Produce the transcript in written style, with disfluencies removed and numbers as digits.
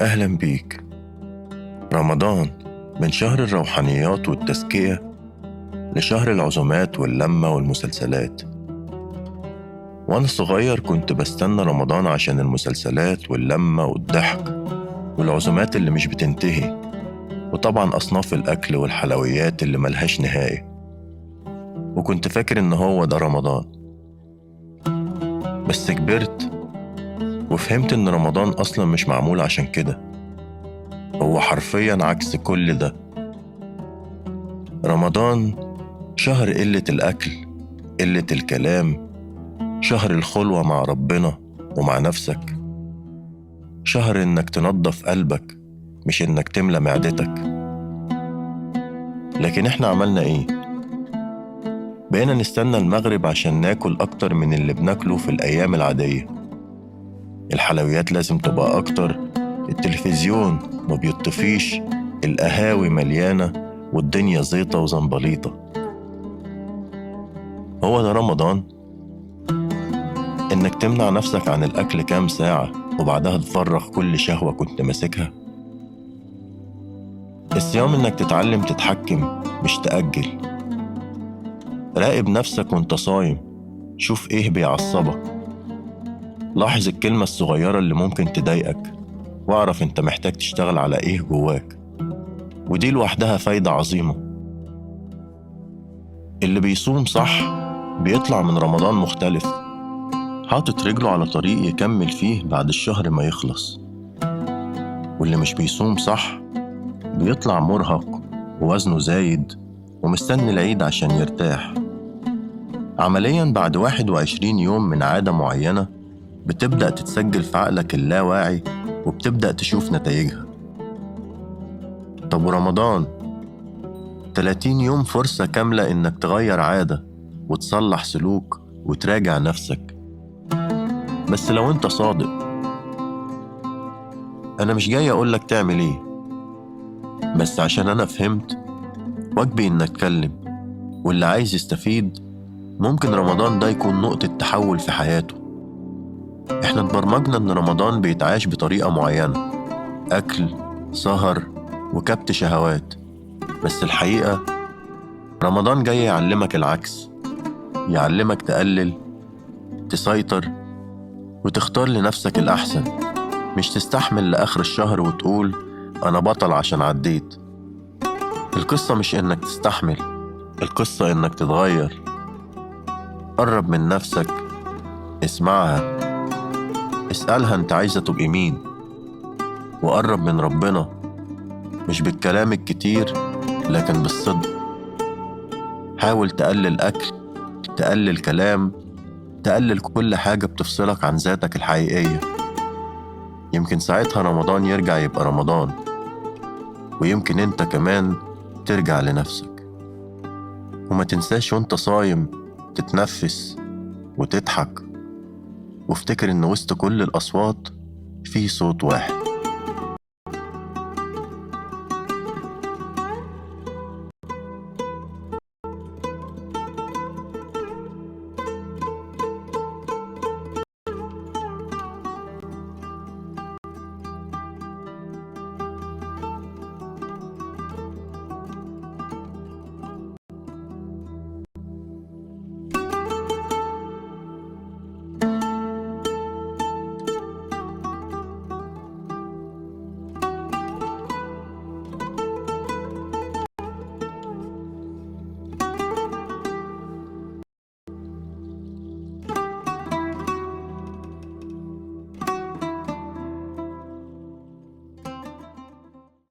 أهلا بيك. رمضان من شهر الروحانيات والتزكية لشهر العزومات واللمة والمسلسلات. وأنا صغير كنت بستنى رمضان عشان المسلسلات واللمة والضحك والعزومات اللي مش بتنتهي، وطبعا أصناف الأكل والحلويات اللي ملهاش نهاية. وكنت فاكر إن هو ده رمضان، بس كبرت وفهمت إن رمضان أصلا مش معمول عشان كده. هو حرفيا عكس كل ده. رمضان شهر قلة الأكل، قلة الكلام، شهر الخلوة مع ربنا ومع نفسك، شهر إنك تنظف قلبك مش إنك تملى معدتك. لكن إحنا عملنا إيه؟ بقينا نستنى المغرب عشان ناكل أكتر من اللي بناكله في الأيام العادية. الحلويات لازم تبقى أكتر، التلفزيون ما بيطفيش، القهاوي مليانة والدنيا زيطة وزنبليطة. هو ده رمضان؟ إنك تمنع نفسك عن الأكل كام ساعة وبعدها تفرغ كل شهوة كنت ماسكها. الصيام إنك تتعلم تتحكم مش تأجل. راقب نفسك وانت صايم، شوف إيه بيعصبك، لاحظ الكلمة الصغيرة اللي ممكن تضايقك، واعرف انت محتاج تشتغل على إيه جواك. ودي لوحدها فايدة عظيمة. اللي بيصوم صح بيطلع من رمضان مختلف، حاطط رجله على طريق يكمل فيه بعد الشهر ما يخلص. واللي مش بيصوم صح بيطلع مرهق ووزنه زايد ومستني العيد عشان يرتاح. عملياً بعد 21 يوم من عادة معينة بتبدأ تتسجل في عقلك اللاواعي وبتبدأ تشوف نتائجها. طب ورمضان 30 يوم فرصة كاملة إنك تغير عادة وتصلح سلوك وتراجع نفسك. بس لو انت صادق، أنا مش جاي أقولك تعمل إيه، بس عشان أنا فهمت واجبي إن أتكلم. واللي عايز يستفيد ممكن رمضان ده يكون نقطة تحول في حياته. إحنا اتبرمجنا إن رمضان بيتعاش بطريقة معينة، أكل، سهر، وكبت شهوات. بس الحقيقة رمضان جاي يعلمك العكس، يعلمك تقلل، تسيطر، وتختار لنفسك الأحسن. مش تستحمل لآخر الشهر وتقول أنا بطل عشان عديت. القصة مش إنك تستحمل، القصة إنك تتغير. قرب من نفسك، اسمعها، اسألها أنت عايزة تبقي مين. وقرب من ربنا، مش بالكلام الكتير لكن بالصدق. حاول تقلل أكل، تقلل كلام، تقلل كل حاجة بتفصلك عن ذاتك الحقيقية. يمكن ساعتها رمضان يرجع يبقى رمضان، ويمكن انت كمان ترجع لنفسك. وما تنساش وانت صايم تتنفس وتضحك، وافتكر ان وسط كل الأصوات فيه صوت واحد.